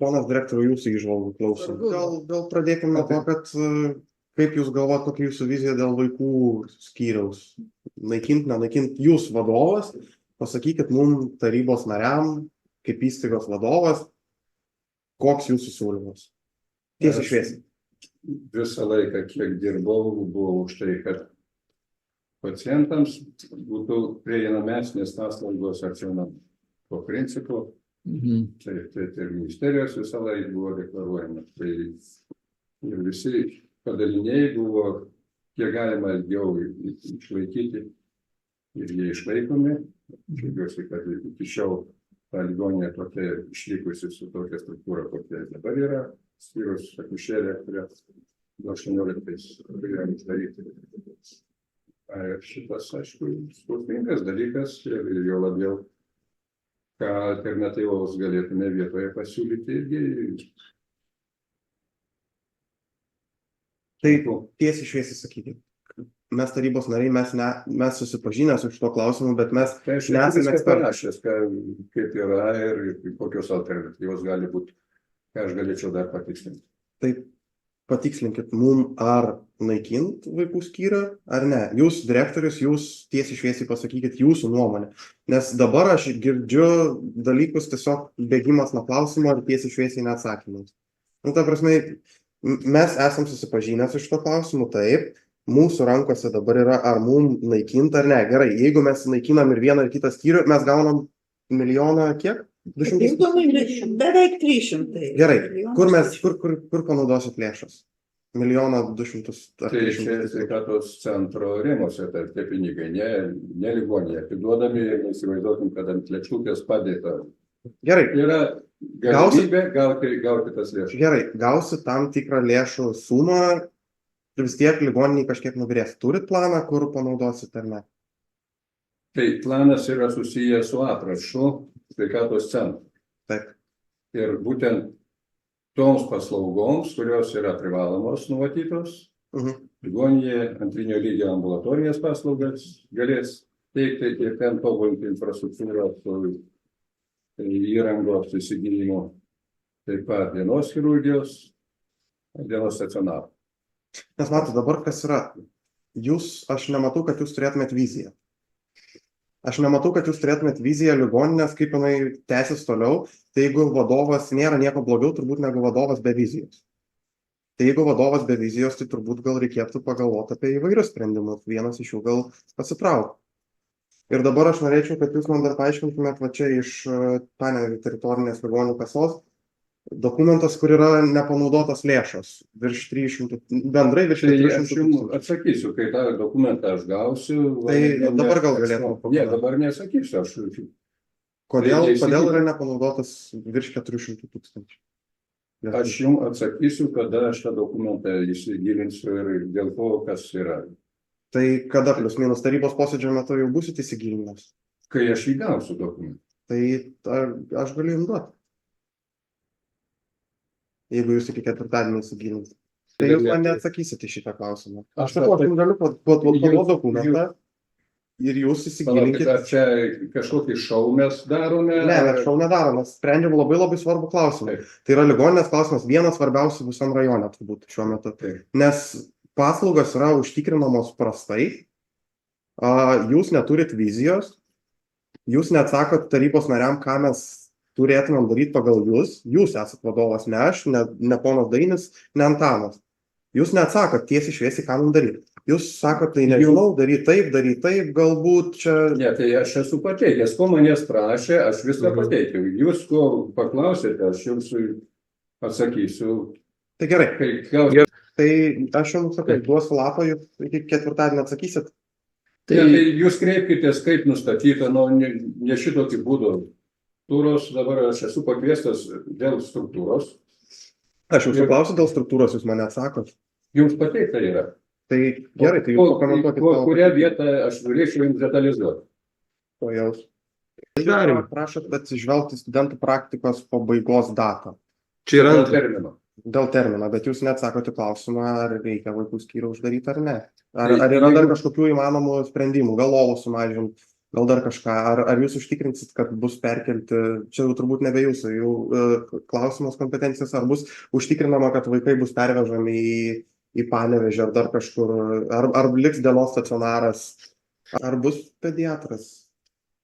Ponas direktoriau, jūsų įžvalgų klausom. Gal pradėkime nuo to, kad kaip jūs galvojat, kokia jūsų vizija dėl vaikų skyriaus? Naikint, nenaikint, jūs vadovas, pasakykit mums tarybos nariam, kaip įstaigos vadovas, koks jūsų siūlymas? Tiesiai šviesiai. Visą laiką, kiek dirbau, buvau už tai, kad pacientams būtų prieinamesnės paslaugos akcionam. Po principu, tai ir ministerijos visą laiką buvo deklaruojama. Tai ir visi padaliniai buvo, kiek galima ilgiau išlaikyti ir jie išlaikomi. Džiaugiuosi, kad iki šiol ta ligoninė tokia išlikusi su tokia struktūra, kokia dabar yra, skyrus akušerė, kurią 18 turėjome uždaryti. Šitas, aišku, skausmingas dalykas ir jo labiau, ką alternatyvos galėtume vietoje pasiūlyti irgi. Tai tiesiai šviesiai sakykit. Mes tarybos nariai, mes susipažinę su šito klausimu, bet mes nesame ekspertai, kaip yra ir kokios alternatyvos gali būti, ką aš galėčiau dar patikslinti. Tai patikslinkit mum, ar naikint vaikų skyrių, ar ne. Jūs direktorius, jūs tiesiai šviesiai pasakykit jūsų nuomonę. Nes dabar aš girdžiu dalykus tiesiog bėgimas nuo klausimo ir tiesiai šviesiai neatsakymus. Ta prasme, mes esam susipažinę su šito klausimu, taip. Mūsų rankose dabar yra, ar mum naikint ar ne. Gerai, jeigu mes naikinam ir vieną ir kitą skyrių, mes gaunam milijoną kiek? 200? Beveik 300. Gerai, kur panaudosit lėšas? 1,2 Tai čia sveikatos centro rėmose, tai tie pinigai, ne ligoninėje atiduodami ir įsivaizduokim, kad ant lėkštutės padėta. Gerai. Yra galimybė gauti tas lėšas. Gerai, gausit tam tikrą lėšų sumą. Vis tiek ligoniniai kažkiek nubirės. Turit planą, kur panaudosit ar ne? Tai planas yra susijęs su aprašu sveikatos centro. Taip. Ir būtent toms paslaugoms, kurios yra privalomos numatytos, ligoninėje antrinio lygio ambulatorinės paslaugas galės teikti ir ten tobulinti infrastruktūrą su įrangos įsigijimu, taip pat dienos chirurgijos, dienos stacionaro. Nes matot, dabar kas yra, aš nematau, kad jūs turėtumėt viziją. Aš nematau, kad jūs turėtumėt viziją ligoninės, kaip jinai tęsis toliau. Tai jeigu vadovas nėra nieko blogiau, turbūt negu vadovas be vizijos. Tai jeigu vadovas be vizijos, tai turbūt gal reikėtų pagalvoti apie įvairius sprendimus. Vienas iš jų gal pasitraukti. Ir dabar aš norėčiau, kad jūs man dar paaiškintumėt va čia iš Panevėžio teritorinės ligonių kasos dokumentas, kur yra nepanaudotos lėšos, virš 300, bendrai virš 300 tūkstančių. Aš jums atsakysiu, kai tą dokumentą aš gausiu. Tai dabar gal galėtume pakalbėti. Ne, dabar nesakysiu. Kodėl yra nepanaudotas virš 400 tūkstančių? Aš jums atsakysiu, kada aš tą dokumentą įsigilinsiu ir dėl to, kas yra. Tai kada plius minus tarybos posėdžio metu jau būsit įsigilinęs? Kai aš įgausiu dokumentą. Tai aš galiu jums duoti. Jeigu jūs iki ketvirtadienį įsigilinsite. Tai jūs man neatsakysite šitą klausimą. Aš sakau, aš jums galiu paduoti dokumentą ir jūs įsigilinkite. Ar čia kažkokį šou mes darome? Ne, šou nedarome, mes sprendžiam labai svarbų klausimą. Tai yra ligoninės klausimas, vienas svarbiausių visam rajone turbūt šiuo metu. Nes paslaugos yra užtikrinamos prastai, jūs neturit vizijos, jūs neatsakot tarybos nariam, ką mes turėtumėm daryti pagal jūs esat vadovas, ne aš, ne ponas Dainis, ne Antanas. Jūs neatsakot tiesiai šviesiai, ką mums daryti. Jūs sakot, tai nežinau, daryt taip, galbūt čia... Ne, tai aš esu pateikęs, ko manęs prašė, aš viską pateikiau. Jūs ko paklausėte, aš jums atsakysiu. Tai gerai. Tai aš jums sakau, duosiu lapą, jūs iki ketvirtadienį atsakysit. Tai jūs kreipkitės, kaip nustatyta, ne šitokį būdą. Dabar aš esu pakviestas dėl struktūros. Aš jūsų klausiu dėl struktūros, jūs mane atsakot. Jums pateikta yra. Tai gerai, tai jūs pakomentuokit. Kurią vietą aš norėčiau jums detalizuoti? O jau. Prašot atsižvelgti studentų praktikos pabaigos datą. Čia yra termino. Dėl termino, bet jūs neatsakote klausimą, ar reikia vaikų skyrių uždaryti ar ne. Ar yra dar kažkokių įmanomų sprendimų, gal lovų sumažinti, gal dar kažką, ar jūs užtikrinsit, kad bus perkelti, čia jau turbūt nebe jūsų, jau klausimas kompetencijos, ar bus užtikrinama, kad vaikai bus pervežami į Panevėžį ar dar kažkur, ar liks dienos stacionaras, ar bus pediatras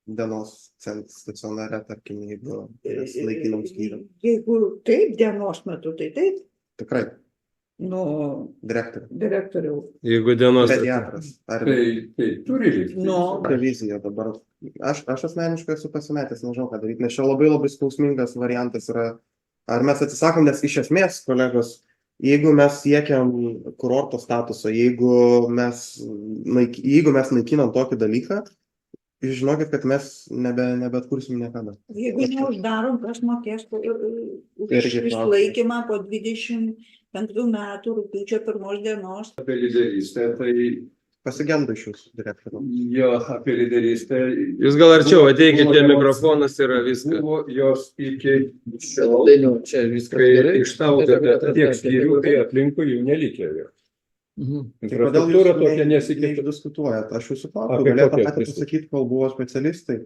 dienos stacionare, tarkim, jeigu laikinam skyrium. Jeigu taip, dienos metu, tai taip, Tikrai, nu, direktoriau. Jeigu dienos pediatras. Ar Tai turi likti. Nu. revizija dabar. Aš asmeniškai esu pasimetęs, nežinau ką daryti, nes čia labai skausmingas variantas yra, ar mes atsisakom, nes iš esmės, kolegos, jeigu mes siekiam kurorto statuso, jeigu mes naikinam tokį dalyką, žinokit, kad mes nebeatkursim niekada. Jeigu neuždarom, kas mokės už Irgi išlaikymą po 25 metų rugpjūčio 1 dienos. Apie lyderystę, tai Pasigendu iš jūsų, direktoriau. jo apie lyderystę. Jūs gal arčiau Buvo- ateikite, buvo- mikrofonas yra viskas. Buvo jos iki šiol, Dainiau, čia viskas kai gerai. išsaugota tiek skyrių, kai aplinkui jų nelikė. Mhm. Tai kodėl Infrastruktūra jūs tokia nesikeičia. neišdiskutuojat? Aš jūsų klausiu, Apie galėtų kokią patys diskusiją? pasakyti, kol buvo specialistai,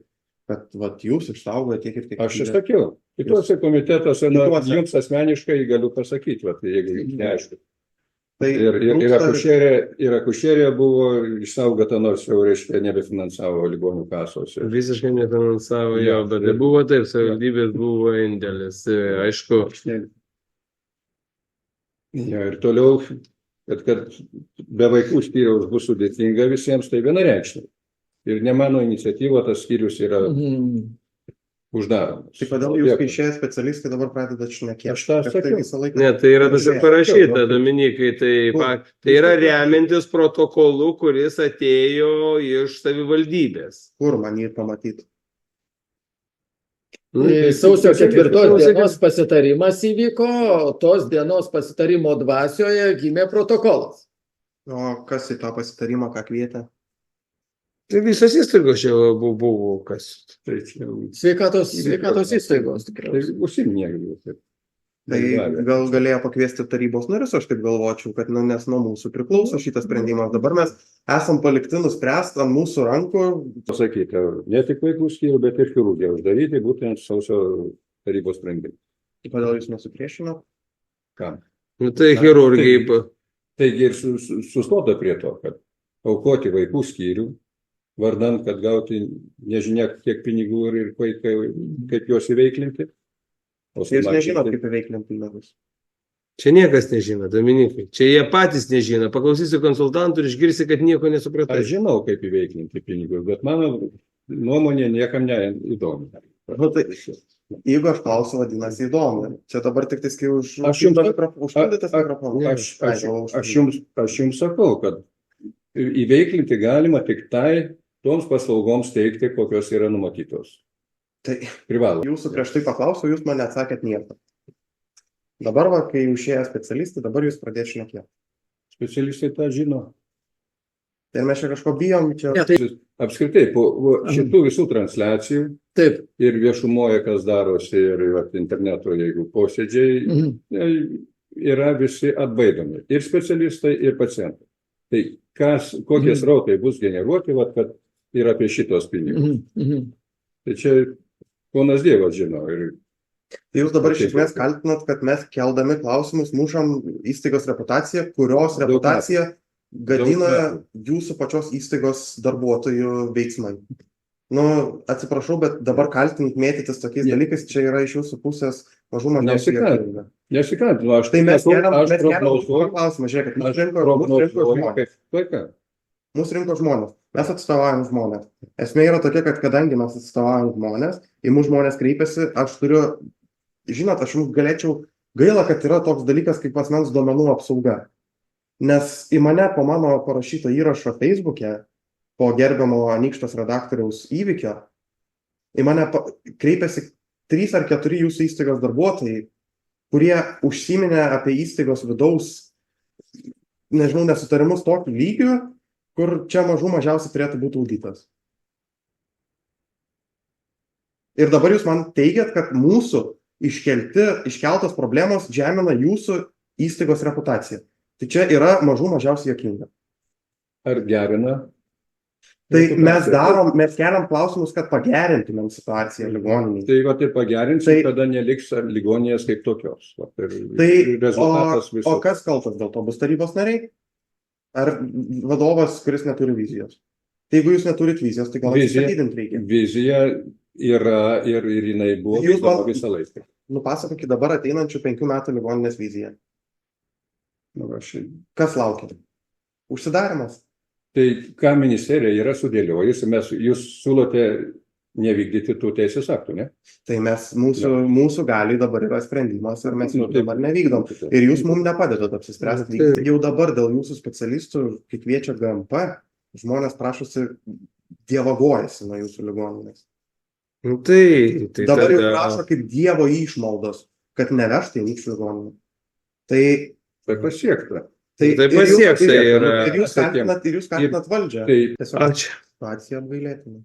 kad vat, jūs išsaugojate tiek ir tiek. Aš ir sakiau, kituose komitetuose, na, Kituose. jums asmeniškai galiu pasakyti, vat, jeigu jums neaišku. Tai Ir akušerija buvo išsaugota, nors jau, reiškia, nebefinansavo ligonių kasose. Visiškai nefinansavo jo, bet tai buvo taip, savivaldybės buvo indėlis. Aišku, Ja, ir toliau, kad be vaikų skyriaus bus sudėtinga visiems, tai vienareikšmiai. Ir ne mano iniciatyva, tas skyrius yra Mhm. uždaromas. Tai kodėl jūs, kai išėję specialistai, dabar pradedat šnekėti? Aš tą Prieš tai sakiau. visą laiką. ne, tai yra tas ir Žiūrėk, parašyta, jau, Dominikai, tai, Kur? tai yra remiantis protokolu, kuris atėjo iš savivaldybės. Kur man jį pamatyti? Sausio 4 Sausio dienos pasitarimas įvyko, tos dienos pasitarimo dvasioje gimė protokolas. O kas į tą pasitarimą, ką kvietė? Tai visas įstaigos čia buvo, kas. Tai čia jau- Sveikatos įstaigos tai tikriausiai. užsiminė. Tai gal galėjo pakviesti tarybos narius, aš taip galvočiau, kad nes nuo mūsų priklauso šitas sprendimas. Dabar mes esam palikti nuspręsti ant mūsų rankų. Pasakyti, ne tik vaikų skyrių, bet ir chirurgiją uždaryti, būtent sausio tarybos sprendimą. Kodėl jūs nesupriešinot? Kam? Nu, tai chirurgai. Taigi ir sustota prie to, kad aukoti vaikų skyrių, vardan, kad gauti nežinia kiek pinigų ir kaip juos įveiklinti. O Jūs nežinot, sumažinti- kaip įveiklinti pinigus. Čia niekas nežino, Dominikai. Čia jie patys nežino. Paklausysiu konsultantų ir išgirsi, kad nieko nesupratai. Aš žinau, kaip įveiklinti pinigus, bet mano nuomonė niekam neįdomi. Nu, tai, jeigu aš klausiu, vadinasi įdomu. Čia dabar tik tai, kai Aš jums- užpildytas mikrofonas. Aš jums sakau, kad įveiklinti galima tik tai toms paslaugoms teikti, kokios yra numatytos. Tai Privalo. jūsų prieš tai paklausiau, jūs man neatsakėt nieko. Dabar, va, kai išėjo specialistai, dabar jūs pradėt šnekėti. Specialistai tą žino. Ir mes čia kažko bijom, čia... Ne, tai Apskritai, po šitų visų transliacijų taip. ir viešumoje, kas darosi, ir vat, interneto, jeigu posėdžiai, Mhm. yra visi atbaidomi. Ir specialistai, ir pacientai. Tai kokie srautai bus generuoti, vat, kad ir apie šitos pinigus. Mhm. Mhm. Tai čia ponas Dievas žino. Ir Tai jūs dabar iš esmės kaltinat, kad mes keldami klausimus mušam įstaigos reputaciją, kurios Daug reputaciją gadina metų. jūsų pačios įstaigos darbuotojų veiksmai. Nu, atsiprašau, bet dabar kaltinant mėtytis tokiais dalykais, čia yra iš jūsų pusės mažų mažiausiai Nesikalt. juokinga. Nesikantinu, aš Tai mes keliam prognozuoju, klausimą, žiūrėkit, aš mūsų rinko prognozuoju, žmonės. kaip vaiką. Mūsų rinko žmonės. Mes atstovaujam žmonės. Esmė yra tokia, kad kadangi mes atstovaujam žmonės, į mūsų žmonės kreipiasi, aš turiu, žinot, aš jums galėčiau, gaila, kad yra toks dalykas kaip asmens duomenų apsauga. Nes į mane po mano parašyto įrašo Facebook'e, po gerbiamo Anykštos redaktoriaus įvykio, į mane kreipiasi 3 ar 4 jūsų įstaigos darbuotojai, kurie užsiminė apie įstaigos vidaus, nežinau, nesutarimus tokiu lygiu, kur čia mažų mažiausiai turėtų būti auditas. Ir dabar jūs man teigiat, kad mūsų iškeltos problemos žemina jūsų įstaigos reputaciją. Tai čia yra mažų mažiausiai juokinga. Ar gerina? Tai reputaciją. mes keliam klausimus, kad pagerintumėm situaciją ligoninėje. Tai va tai pagerinsim, Tai- tada neliks ligoninės kaip tokios. Va, ir Tai rezultatas o viso. kas kaltas dėl to? Bus tarybos nariai? Ar vadovas, kuris neturi vizijos? Tai jeigu jūs neturit vizijos, tai gal Vizija- atsistatydint reikia. Vizija yra ir jinai buvo Jūs vykdoma man- visą laiką. Nupasakokit dabar ateinančių 5 metų ligoninės viziją. Nu, aš... Kas laukia? Užsidarimas. Tai ką ministerija yra sudėliojusi, jūs siūlote nevykdyti tų teisės aktų, ne? Tai mūsų galiai dabar yra sprendimas ir mes jų Nu, tai- dabar nevykdom. Ir jūs mums nepadedat apsispręsti. Taip. Jau dabar dėl jūsų specialistų, kai kviečia GMP, žmonės prašosi dievagojasi nuo jūsų ligoninės. Nu, tai Dabar jau tada- prašo kaip dievo išmaldos, kad nevežtų į mūsų ligoninę. Tai Tai pasiekta. Tai ir pasieks, tai ir yra- jūs kaltinat valdžią. Tai Tiesiog Ačiū. situacija apgailėtina.